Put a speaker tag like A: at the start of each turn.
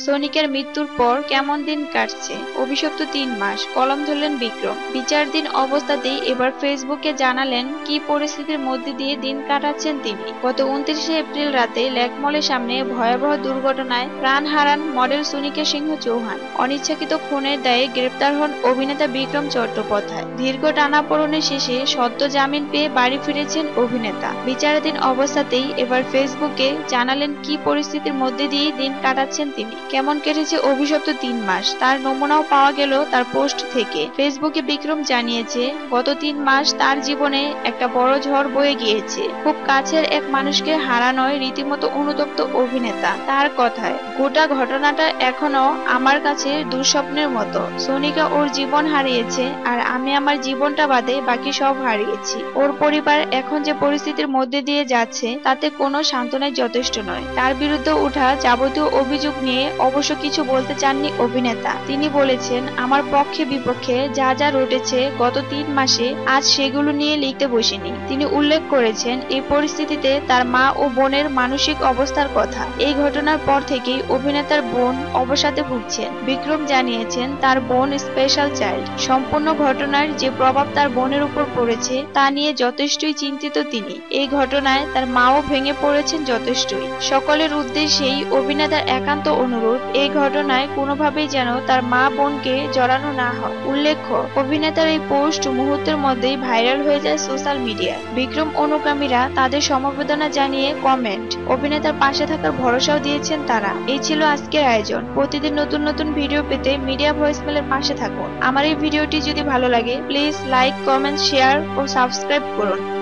A: সনিকের মৃত্যুর পর কেমন দিন কাটছে? অভিশপ্ত ৩ মাস, কলম ধরলেন বিক্রম। বিচারাধীন অবস্থাতেই এবার ফেসবুকে জানালেন কি পরিস্থিতির মধ্যে দিয়ে দিন কাটাচ্ছেন তিনি। গত ২৯শে এপ্রিল রাতে লেকমলের সামনে ভয়াবহ দুর্ঘটনায় প্রাণ হারান মডেল সনিকা সিংহ চৌহান। অনিচ্ছাকৃত খুনের দায়ে গ্রেপ্তার হন অভিনেতা বিক্রম চট্টোপাধ্যায়। দীর্ঘ টানাপোড়েনের শেষে সদ্য জামিন পেয়ে বাড়ি ফিরেছেন অভিনেতা। বিচারাধীন অবস্থাতেই এবার ফেসবুকে জানালেন কি পরিস্থিতির মধ্যে দিয়ে দিন কাটাচ্ছেন তিনি। কেমন কেটেছে অভিশপ্ত ৩ মাস তার নমুনাও পাওয়া গেল তার পোস্ট থেকে। ফেসবুকে বিক্রম জানিয়েছে গত ৩ মাস তার জীবনে একটা বড় ঝড় বয়ে গিয়েছে। খুব কাছের এক মানুষকে হারানোয় রীতিমতো অনুতপ্ত অভিনেতা। তার কথায়, গোটা ঘটনাটা এখনো আমার কাছে দুঃস্বপ্নের মতো। সনিকা ওর জীবন হারিয়েছে আর আমি আমার জীবনটা বাদে বাকি সব হারিয়েছি। ওর পরিবার এখন যে পরিস্থিতির মধ্যে দিয়ে যাচ্ছে তাতে কোনো সান্ত্বনাই যথেষ্ট নয়। তার বিরুদ্ধে ওঠা যাবতীয় অভিযোগ নিয়ে অবশ্য কিছু বলতে চাননি অভিনেতা। তিনি বলেছেন, আমার পক্ষে বিপক্ষে যা যা রটেছে গত ৩ মাসে আজ সেগুলো নিয়ে লিখতে বসিনি। তিনি উল্লেখ করেছেন এই পরিস্থিতিতে তার মা ও বোনের মানসিক অবস্থার কথা। এই ঘটনার পর থেকেই অভিনেতার বোন অবসাদে ভুগছেন। বিক্রম জানিয়েছেন তার বোন স্পেশাল চাইল্ড। সম্পূর্ণ ঘটনার যে প্রভাব তার বোনের উপর পড়েছে তা নিয়ে যথেষ্টই চিন্তিত তিনি। এই ঘটনায় তার মাও ভেঙে পড়েছেন যথেষ্টই। সকলের উদ্দেশ্যেই অভিনেতার একান্ত অনুরোধ এই ঘটনায় কোনোভাবেই যেন তার মা বোনকে জড়ানো না হয়। উল্লেখ্য, অভিনেতার এই পোস্ট মুহূর্তের মধ্যেই ভাইরাল হয়ে যায় সোশ্যাল মিডিয়ায়। বিক্রম অনুগামীরা তাদের সমবেদনা জানিয়ে কমেন্ট, অভিনেতার পাশে থাকার ভরসাও দিয়েছেন তারা। এই ছিল আজকের আয়োজন। প্রতিদিন নতুন নতুন ভিডিও পেতে মিডিয়া ভয়েসমেলের পাশে থাকুন। আমার এই ভিডিওটি যদি ভালো লাগে প্লিজ লাইক, কমেন্ট, শেয়ার ও সাবস্ক্রাইব করুন।